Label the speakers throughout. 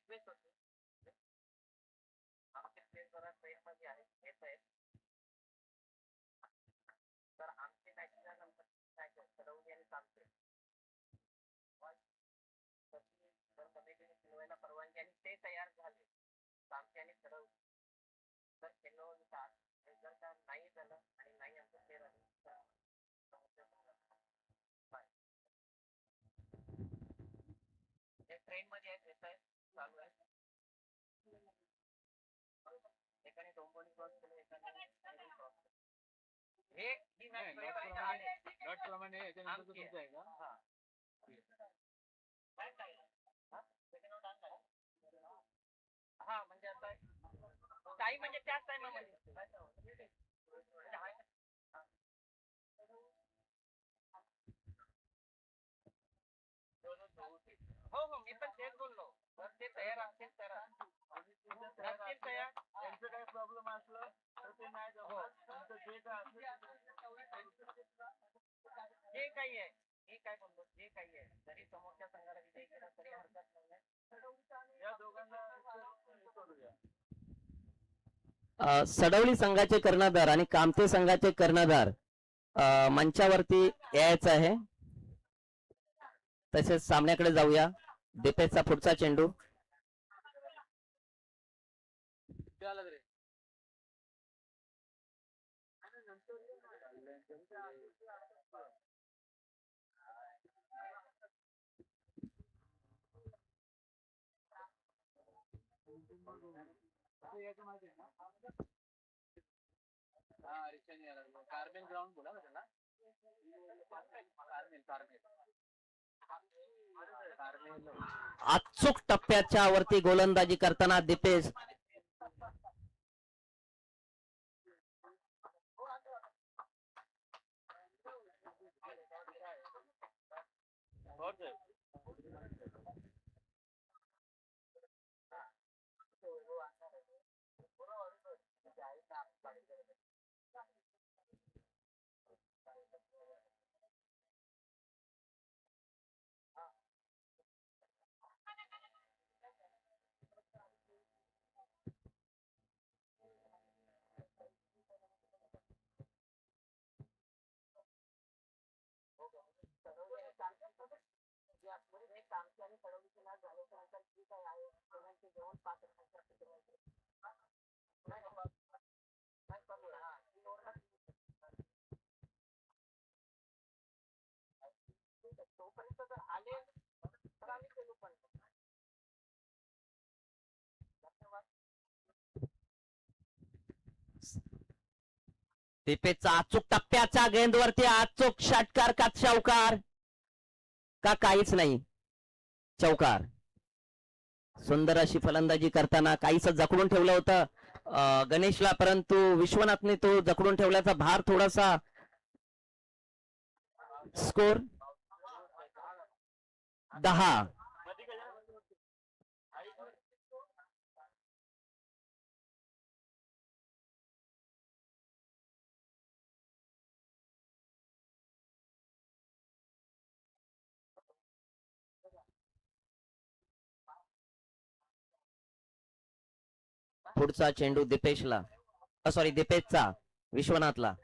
Speaker 1: Request होती आमचे place जरा ट्रेन मध्ये आहे येत आहेत तर आमची मॅच नंतर मॅच ठरवली आणि सांगते जर कमिटीने फिरवायला परवानगी आणि ते तयार झाले आमचे आणि ठरवलं तर खेळवतात जर का नाही झालं आणि नाही आमचं प्लेअर आले ट्रेन मध्ये आहेत येत आहेत चालू आहे एकाने डोंबोली क्रॉस केलं एकाने ही मॅच
Speaker 2: डॉट प्रमाणे याच्यानंतर तुमचं आहे का
Speaker 1: हा म्हणजे आता काही म्हणजे त्याच टाइमामध्ये हो हो मी पण तेच बोललो तर ते तयार असतील तर नसतील तयार
Speaker 2: त्यांचं काही प्रॉब्लेम असलं तर ते नाही तुमचं जे काय असेल
Speaker 1: जे काही आहे मी काय बोललो जे काही आहे जरी समोरच्या संघाला विजय केला तरी हरकत नाही
Speaker 2: या दोघांना करूया
Speaker 3: सडवली संघाचे कर्णधार आणि कामते संघाचे कर्णधार मंचावरती यायचं आहे तसेच सामन्याकडे जाऊया दीपेशचा पुढचा चेंडू
Speaker 2: कार्मेल ग्राउंड बोला ना त्याला
Speaker 3: अचूक टप्प्याच्या वरती गोलंदाजी करताना दीपेश
Speaker 1: तोपर्यंत जर आले तर आम्ही केलो पण
Speaker 3: दीपेशचा अचूक टप्प्याच्या गेंदवरती अचूक षटकार का चौकार का काहीच नाही चौकार सुंदर अशी फलंदाजी करताना काहीच जखडून ठेवलं होतं गणेशला परंतु विश्वनाथने तो जखडून ठेवल्याचा भार थोडासा स्कोर 10 पुढचा चेंडू दीपेशला सॉरी दीपेशचा विश्वनाथला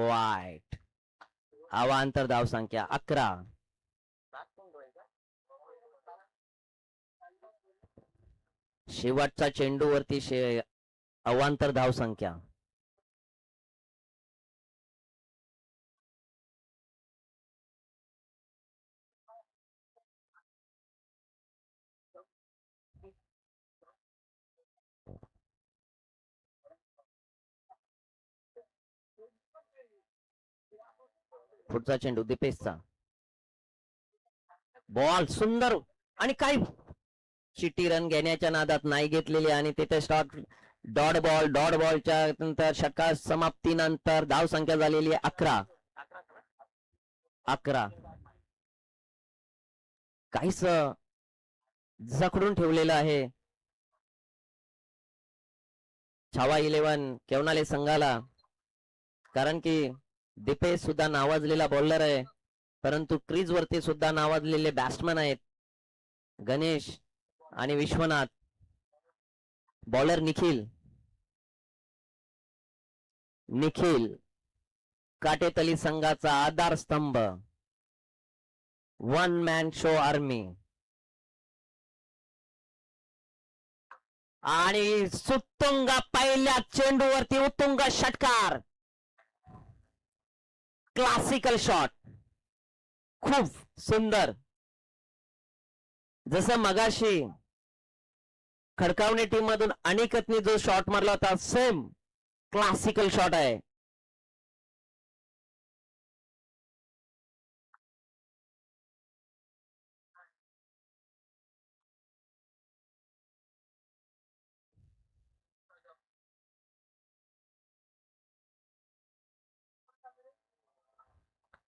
Speaker 3: वाईट अवांतर धाव संख्या 11 शेवटचा चेंडू वरती अवांतर धाव संख्या पुढचा चेंडू दीपेशचा बॉल सुंदर आणि काय चिटी रन घेण्याच्या नादात नाही घेतलेली आणि तिथे डॉट बॉलच्या नंतर षटकार समाप्तीनंतर धाव संख्या झालेली आहे 11 काहीच जखडून ठेवलेलं आहे छावा 11 केवनाले संघाला कारण की दीपेश सुद्धा नावाजलेला बॉलर आहे परंतु क्रीज वरती सुद्धा नावाजलेले बॅट्समन आहेत गणेश आणि विश्वनाथ. बॉलर निखिल. निखिल काटेतली संघाचा आधारस्तंभ. One man show army. आणि सुत्तुंग पहिल्या चेंडूवरती उत्तुंग षटकार. Classical shot. खूप सुंदर. जसं मगाशी खडकावणे टीम मधून अनिकेतने जो शॉट मारला होता सेम क्लासिकल शॉट आहे.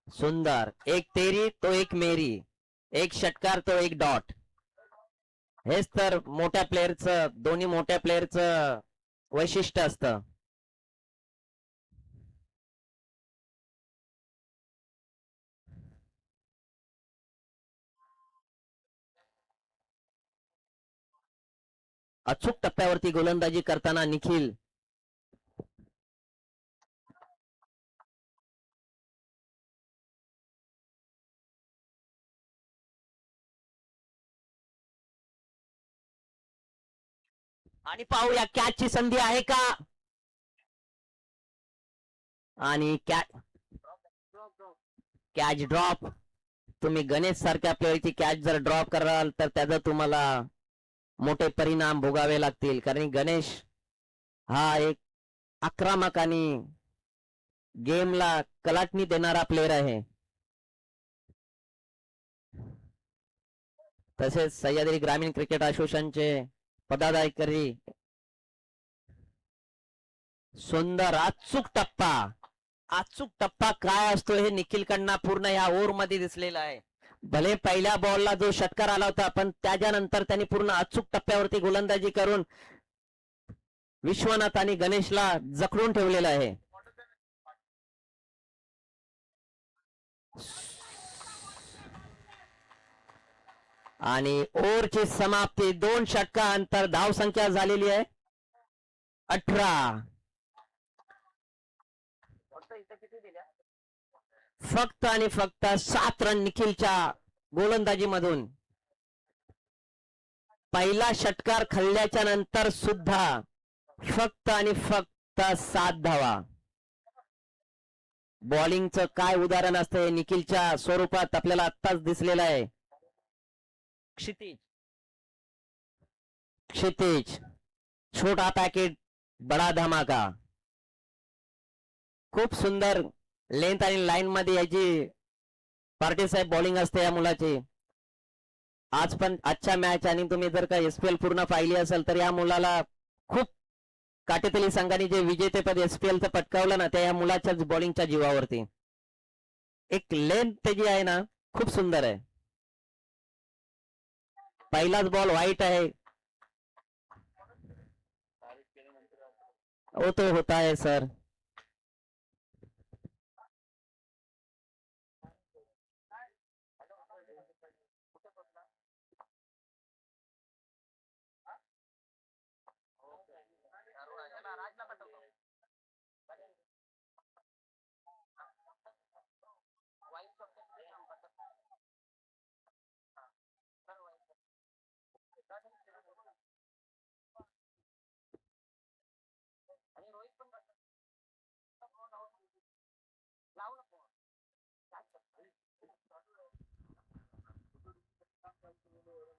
Speaker 3: सुंदर. एक तेरी तो एक मेरी. एक षटकार तो एक डॉट. हेच तर मोठ्या प्लेअरचं, दोन्ही मोठ्या प्लेअरचं वैशिष्ट्य असतं. अचूक टप्प्यावरती गोलंदाजी करताना निखिल. आणि पाहूया कॅचची संधी आहे का. आणि कॅच ड्रॉप. तुम्ही गणेश सारख्या प्लेअरची कॅच जर ड्रॉप कराल तर त्याचा तुम्हाला मोठे परिणाम भोगावे लागतील. कारण गणेश हा एक आक्रमक आणि गेमला कलाटणी देणारा प्लेअर आहे. तसेच सह्याद्री ग्रामीण क्रिकेट असोसिएशनचे पदाधिकारी. सुंदर अचूक टप्पा. अचूक टप्पा काय असतो हे निखिल कडनं पूर्ण या ओव्हर मध्ये दिसलेला आहे. भले पहिल्या बॉलला जो षटकार आला होता पण त्याच्यानंतर त्यांनी पूर्ण अचूक टप्प्यावरती गोलंदाजी करून विश्वनाथ आणि गणेशला जखडून ठेवलेलं आहे. आणि ओव्हरची समाप्ती. 2 षटकांतर धाव संख्या झालेली आहे 18. फक्त आणि फक्त 7 रन निखिलच्या गोलंदाजी मधून. पहिला षटकार खाल्ल्याच्या नंतर सुद्धा फक्त आणि फक्त 7 धावा. बॉलिंगचं काय उदाहरण असतं हे निखिलच्या स्वरूपात आपल्याला आत्ताच दिसलेलं आहे. क्षितिज छोटा पॅकेट बडा धमाका. खूप सुंदर लेंथ आणि लाईन मध्ये याची पार्टी साहेब बॉलिंग असते या मुलाची. आज पण आजच्या मॅच आणि तुम्ही जर का एसपीएल पूर्ण पाहिली असेल तर या मुलाला खूप काटेतली संघाने जे विजेतेपद एसपीएलचं पटकावलं ना त्या या मुलाच्याच बॉलिंगच्या जीवावरती. एक लेंथ त्याची आहे ना खूप सुंदर आहे. पहिलाच बॉल वाईट आहे. हो तो होता है सर.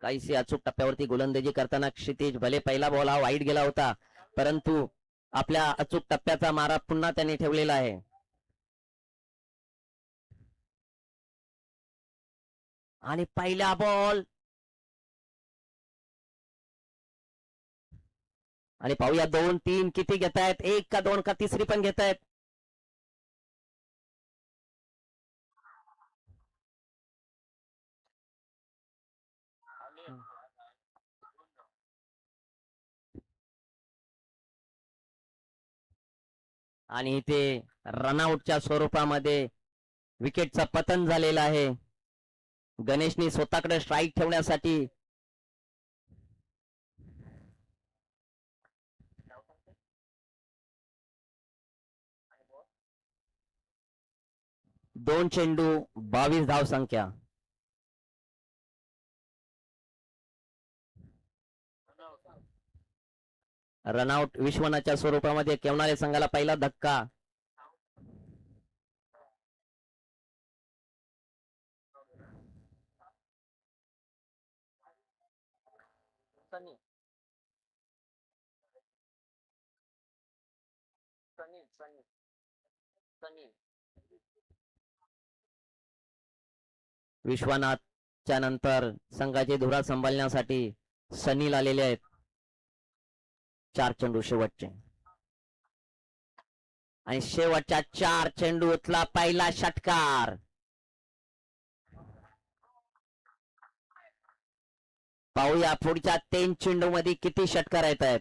Speaker 3: काहीशी अचूक टप्प्यावरती गोलंदाजी करताना क्षितिज. भले पहिला बॉल हा वाईट गेला होता परंतु आपल्या अचूक टप्प्याचा मारा पुन्हा त्यांनी ठेवलेला आहे. आणि पहिला बॉल. आणि पाहूया 2-3 किती घेतायत. 1 का 2 का तिसरी पण घेतायत. आणि इथे रनआउटच्या स्वरूपामध्ये विकेटचं पतन झालेलं आहे. गणेशनी स्वतःकडे स्ट्राईक ठेवण्यासाठी 2 चेंडू 22 धाव संख्या. रनआउट विश्वनाथच्या स्वरूपामध्ये केवणारे संघाला पहिला धक्का.
Speaker 1: सनी सनी सनी सनी
Speaker 3: विश्वनाथच्या नंतर संघाची धुरा सांभाळण्यासाठी सनील आलेले आहेत. 4 चेंडू शेवटचे आणि शेवटच्या 4 चेंडूतला पहिला षटकार. पाहूया पुढच्या 3 चेंडू मध्ये किती षटकार येत आहेत.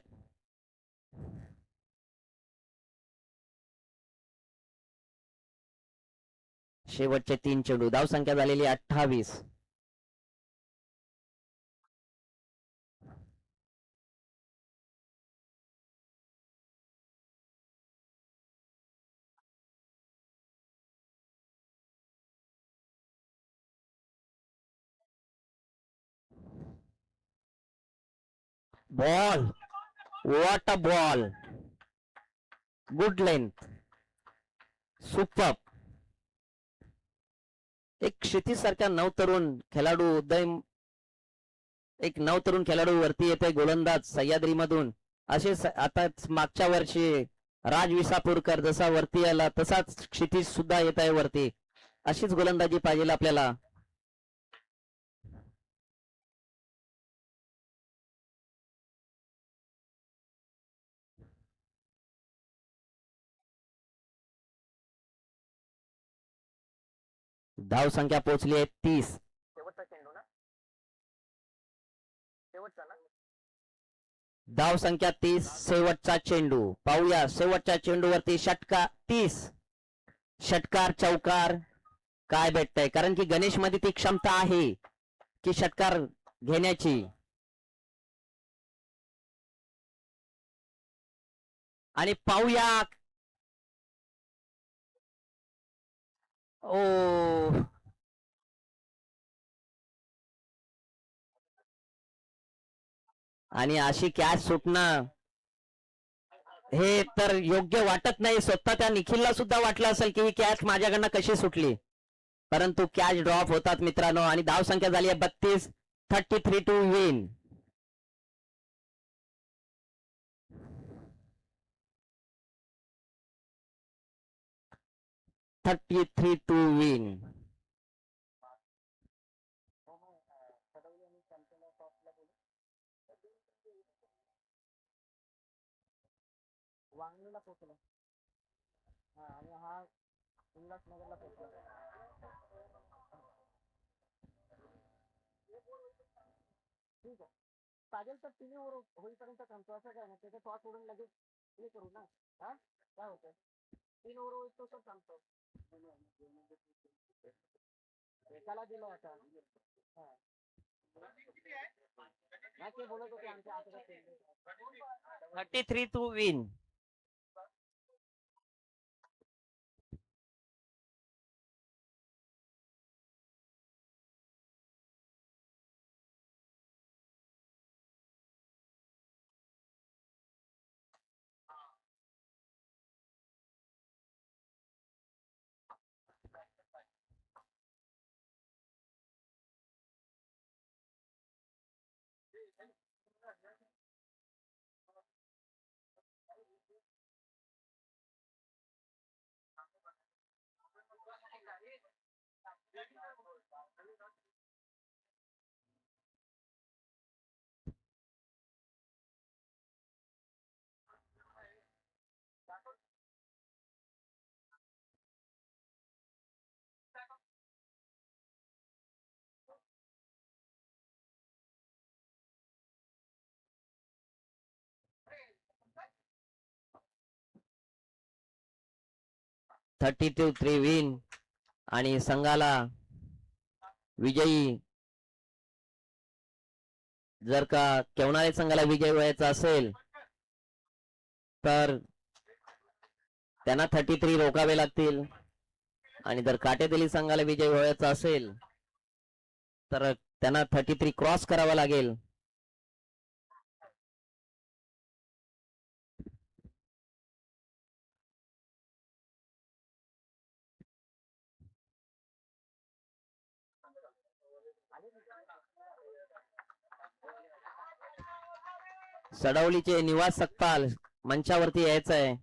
Speaker 3: शेवटचे 3 चेंडू. धाव संख्या झालेली 28. Ball, what a ball, good length, super. एक क्षितिज सारख्या नवतरुण खेळाडू एक नवतरुण खेळाडू वरती येते गोलंदाज सह्याद्री मधून. असे आता मागच्या वर्षी राज विसापूरकर जसा वरती आला तसाच क्षितिज सुद्धा येत आहे वरती. अशीच गोलंदाजी पाहिजे आपल्याला. धाव संख्या पोहोचली आहे 30.
Speaker 1: शेवटचा चेंडू ना, शेवटचा ना.
Speaker 3: धाव संख्या 30. शेवटचा चेंडू. पाहूया शेवटच्या चेंडूवरती षटकार. 30 षटकार चौकार काय भेटतंय. कारण की गणेश मध्ये ती क्षमता आहे की षटकार घेण्याची. आणि पाहूया ओ आणि अशी कॅच सुटणं हे तर योग्य वाटत नाही. स्वतः त्या निखिलला सुद्धा वाटलं असेल की ही कॅच माझ्याकडनं कशी सुटली, परंतु कॅच ड्रॉप होतात मित्रांनो. आणि धाव संख्या झाली आहे 32. 33 टू विन.
Speaker 1: वांगणीला पोहोचला. हा आणि हा उल्हासनगरला पोहोचला. ठीक आहे चालेल. तर 3 ओव्हर होईपर्यंत थांबतो. असं काय ना त्याचे टॉस सोडून लगेच हे करू ना. हा काय होतं 3 ओव्हर होईल तो थांबतो. एकाला दिलं आता. हा ते बोलत होते आमच्या आता
Speaker 3: 33 to win. Thirty two 3 win. आणि संघाला विजयी जर का केवणारे संघाला विजय व्हायचा असेल तर त्यांना 33 रोखावे लागतील. आणि जर काटेदली संघाला विजय व्हायचा असेल तर त्यांना 33 क्रॉस करावा लागेल. सडवलीचे निवास सकपाल मंचावरती यायचं आहे.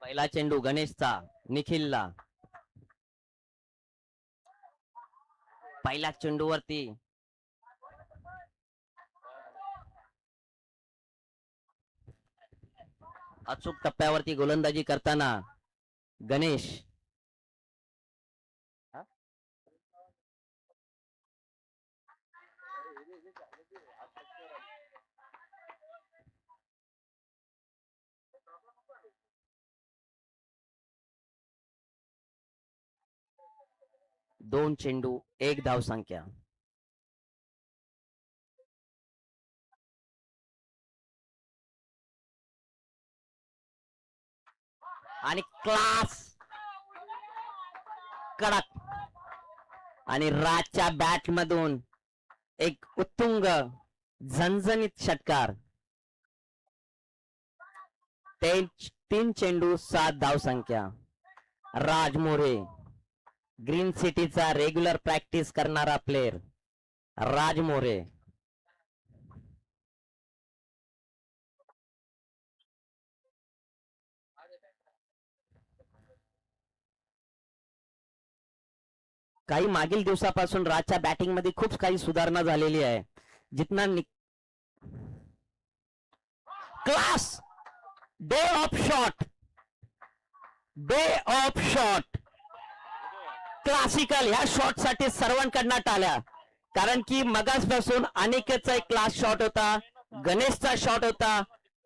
Speaker 3: पहिला चेंडू गणेशचा निखिलला. पहिल्या चेंडूवरती अचूक टप्प्यावरती गोलंदाजी करताना गणेश. दोन चेंडू एक धाव संख्या. आणि क्लास कडक आणि राजच्या बॅट मधून एक उत्तुंग झणझणीत षटकार. 3 चेंडू 7 धाव संख्या. राज मोरे ग्रीन सिटीचा रेग्युलर प्रॅक्टिस करणारा प्लेयर राज मोरे. काही मागील दिवसापासून राजच्या बॅटिंग मध्ये खूप काही सुधारणा झालेली आहे. जितना class day of shot classical ह्या शॉट साठी सर्वांकडनं टाळ्या. कारण की मगासपासून अनिकेतचा एक क्लास शॉट होता, गणेशचा शॉट होता,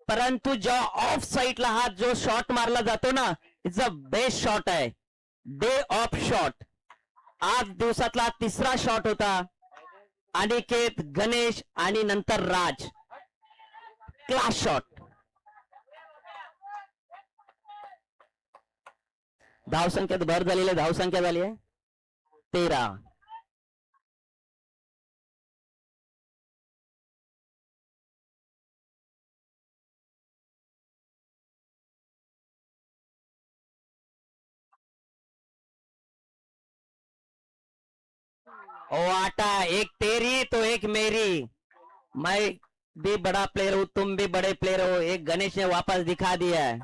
Speaker 3: परंतु जेव्हा ऑफ साईडला हा जो शॉट मारला जातो ना, इट्स अ बेस्ट शॉट आहे. डे ऑफ शॉट आज दिवसातला तिसरा शॉट होता. अनिकेत, गणेश आणि नंतर राज. Class shot. धावसंख्येत भर झालेली, धावसंख्या झाली आहे 13. ओ आटा एक तेरी तो एक मेरी. मैं भी बड़ा प्लेयर हूं, तुम भी बड़े प्लेयर हो. एक गणेश ने वापस दिखा दिया है.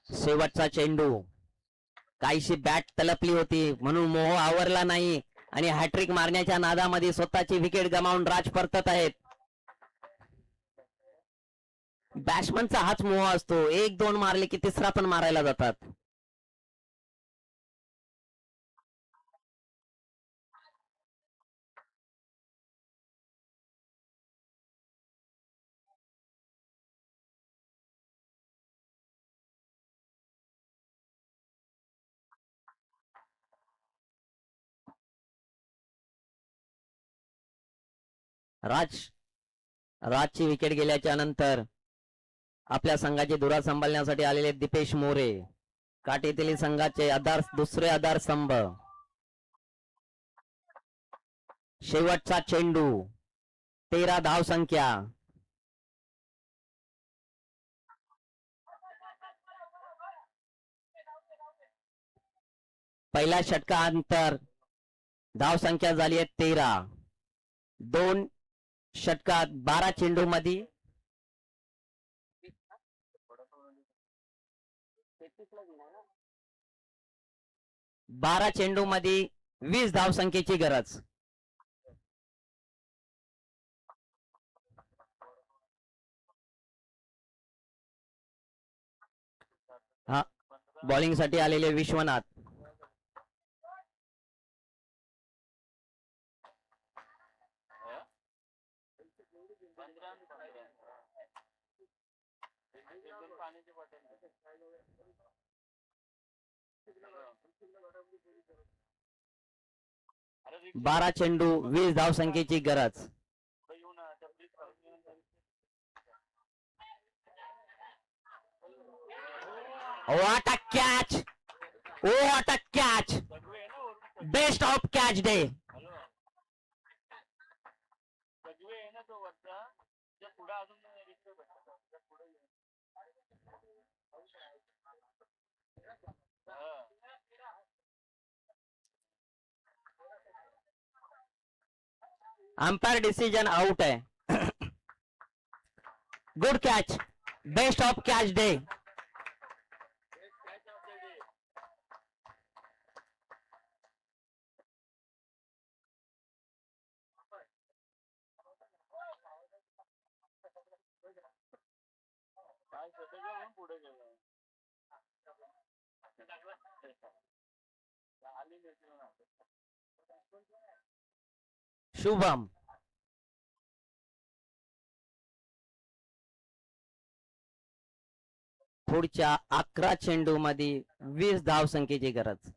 Speaker 3: शेवटचा चेंडू. काहीशी बॅट तलपली होती म्हणून मोह आवरला नाही आणि हॅट्रिक मारण्याच्या नादामध्ये स्वतःची विकेट गमावून राज परतत आहेत. बॅट्समनचा हाच मोह असतो, एक दोन मारले की तिसरा पण मारायला जातात. राजची विकेट गेल्याच्या नंतर आपल्या संघाची धुरा सांभाळण्यासाठी आलेले दीपेश मोरे, काटेतील संघाचे दुसरे आधारस्तंभ. शेवटचा चेंडू, 13 धाव संख्या. पहिल्या षटकानंतर धाव संख्या झाली आहे 13. 2 षटकात 12 चेंडू मध्ये 12 चेंडू मध्ये 20 धाव संख्येची गरज. हा बॉलिंग साठी आलेले विश्वनाथ.
Speaker 2: पाण्याची बॉटल
Speaker 3: 12 चेंडू 20 धाव संख्येची गरज. What a catch! What a catch! Best of catch day. Umpire decision out है. Good catch, best of catch day. Shubham. पुढच्या 11 चेंडू मध्ये 20 धाव संख्येची गरज.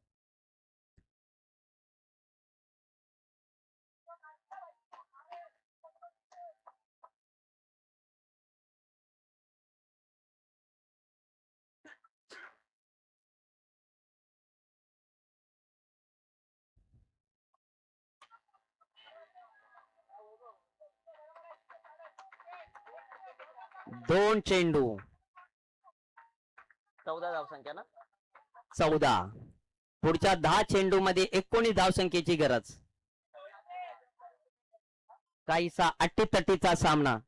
Speaker 3: दोन चेंडू 14 धाव संख्या ना 14. पुढच्या 10 चेंडू मध्ये 19 धाव संख्येची गरज. काहीसा अट्टीतट्टीचा सामना.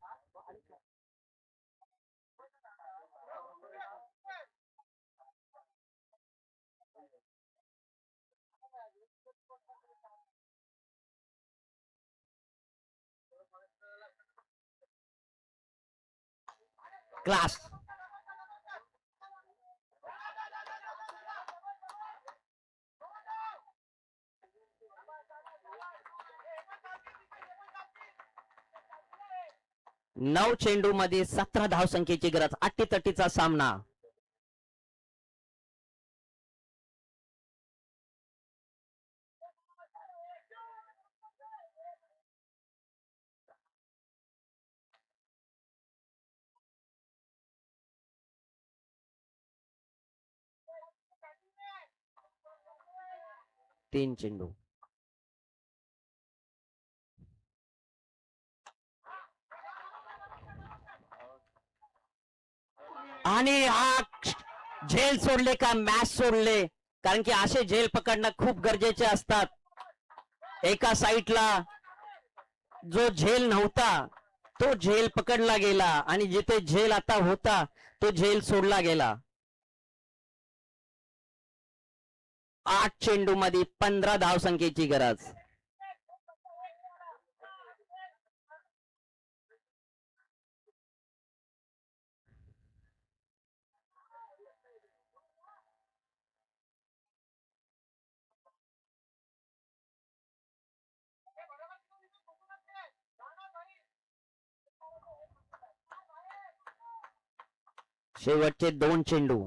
Speaker 3: क्लास. नऊ चेंडू मध्ये 17 धाव संख्येची गरज. अट्टीतट्टीचा सामना. तीन चेंडू. आणि हा झेल सोडले का मॅच सोडले, कारण की असे झेल पकडणं खूप गरजेचे असतात. एका साईडला जो झेल नव्हता तो झेल पकडला गेला आणि जिथे झेल आता होता तो झेल सोडला गेला. 8 चेंडू मध्ये 15 धाव संख्येची गरज. शेवटचे 2 चेंडू.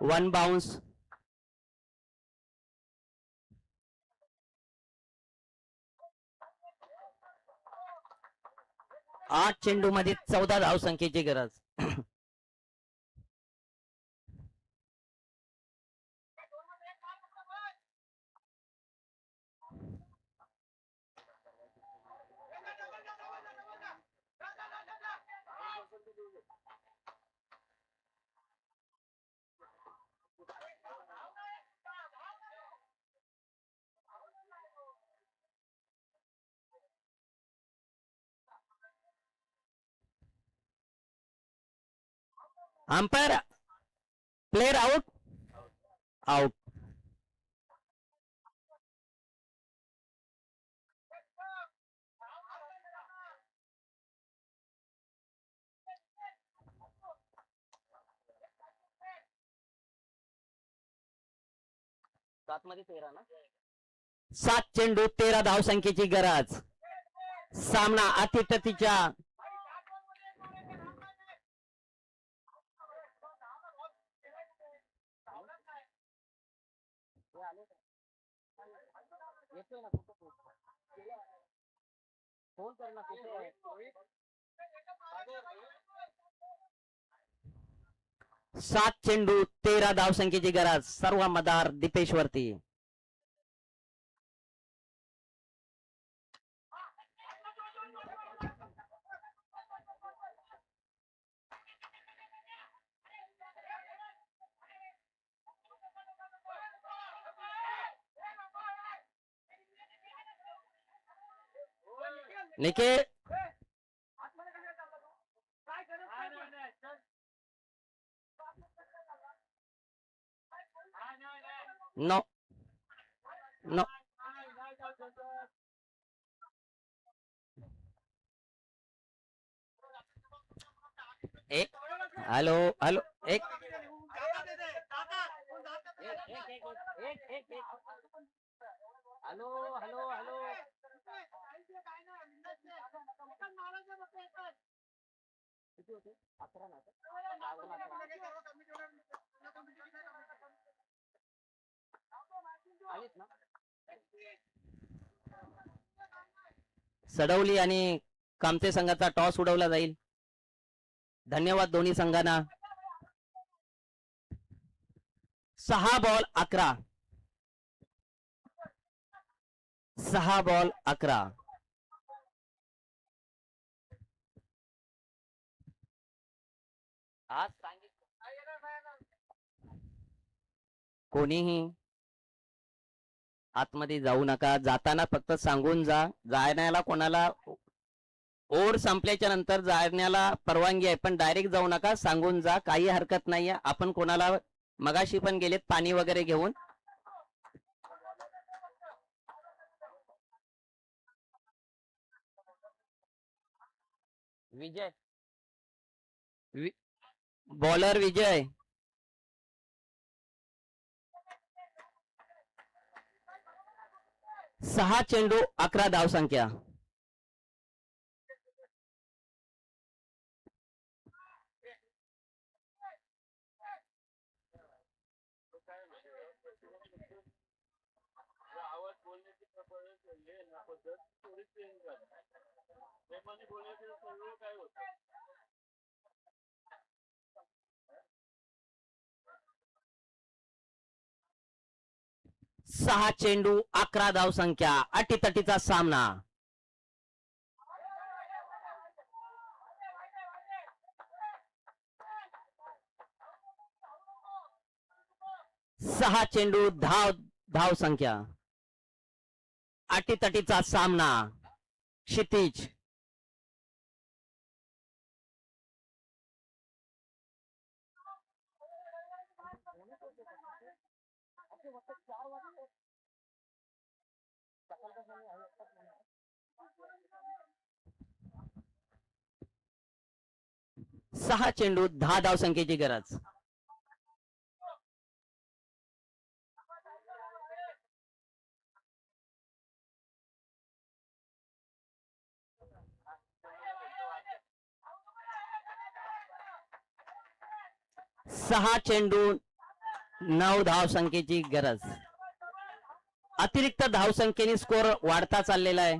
Speaker 3: One bounce. 8 चेंडू मध्ये 14 धावसंख्येची गरज. Umpire, player out. आउट. सात चेंडू 13 धावसंख्येची गरज. सामना अतिटतीच्या सात चेंडू 13 धावसंख्येची गरज. सर्व मदार दीपेश वरती. Nikhil, no no. एक हॅलो हॅलो एक हॅलो हॅलो हॅलो. सडवली आणि कामते संघाचा टॉस उडवला जाईल. धन्यवाद दोन्ही संघांना. 6 बॉल 11. 6 बॉल 11. आज कोणीही आतमध्ये जाऊ नका. जाताना फक्त सांगून जा. जाण्याला कोणाला ओव्हर संपल्याच्या नंतर जाण्याला परवानगी आहे, पण डायरेक्ट जाऊ नका. सांगून जा, काही हरकत नाहीये. आपण कोणाला मगाशी पण गेलेत पाणी वगैरे घेऊन. विजय, बॉलर विजय. सहा चेंडू 11 धावसंख्या. सहा चेंडू 11 धावसंख्या. अटीतटीचा सामना. सहा चेंडू धावसंख्या. अटीतटीचा सामना. क्षितिज, 6 चेंडू 10 धावसंख्येची गरज. सहा चेंडू 9 धावसंख्येची गरज. अतिरिक्त धावसंख्येने स्कोर वाढता चाललेला आहे.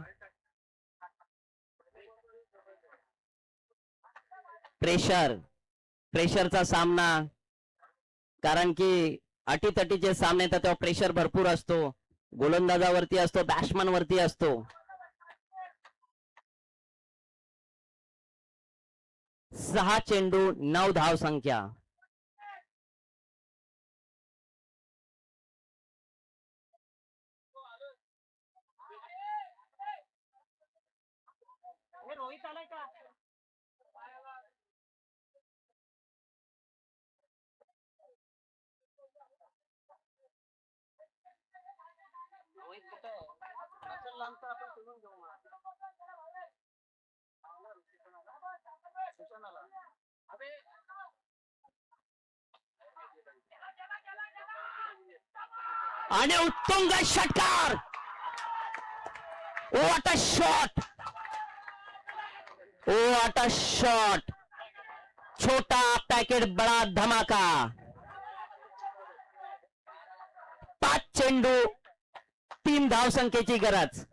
Speaker 3: प्रेशरचा सामना, कारण की अटीतटीचे सामने तर तेव्हा प्रेशर भरपूर असतो. गोलंदाजावरती असतो, बॅट्समन वरती असतो. 6 चेंडू 9 धावसंख्या.
Speaker 2: हे रोहित आलाय का? रोहित कुठे आहे? नसेल लांब तर आपण फिरून घेऊ मग. सूचनाला. अबे
Speaker 3: आणि उत्तुंग षटकार. What a shot, what a shot. छोटा पॅकेट बडा धमाका. 5 चेंडू 3 धावसंख्येची गरज.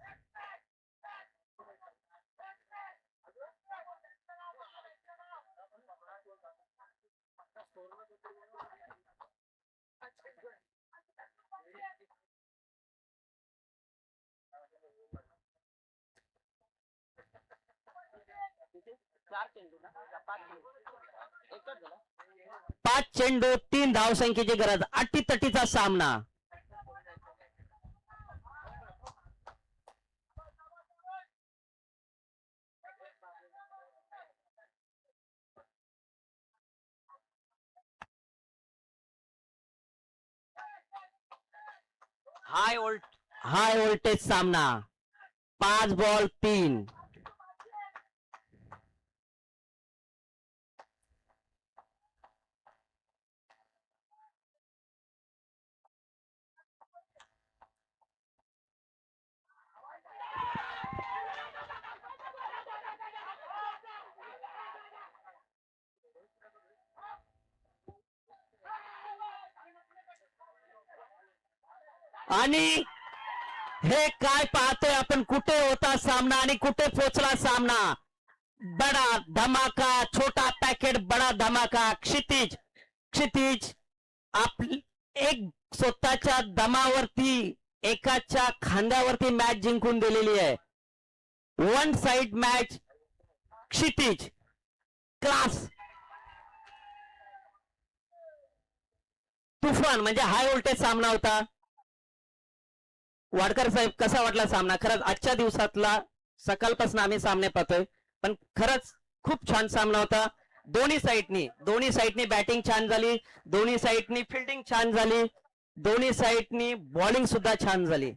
Speaker 2: चार चेंडू ना का 5 चेंडू? एकच झाला.
Speaker 3: 5 चेंडू 3 धावसंख्येची गरज. अटीतटीचा सामना. हाय व्होल्टेज सामना. 5 बॉल 3. आणि हे काय पाहतोय आपण, कुठे होता सामना आणि कुठे पोचला सामना. बडा धमाका, छोटा पॅकेट बडा धमाका. क्षितिज एक स्वतःच्या दमावरती, एकाच्या खांद्यावरती मॅच जिंकून दिलेली आहे. 1 साइड मॅच. क्षितिज क्लास. तुफान म्हणजे हाय व्होल्टेज सामना होता. वाडकर साहेब, कसा वाटला सामना? खरंच आजच्या दिवसातला, सकाळपासून आम्ही सामने पाहतोय, पण खरंच खूप छान सामना होता. दोन्ही साईडनी बॅटिंग छान झाली, दोन्ही साईडनी फिल्डिंग छान झाली, दोन्ही साईडनी बॉलिंग सुद्धा छान झाली.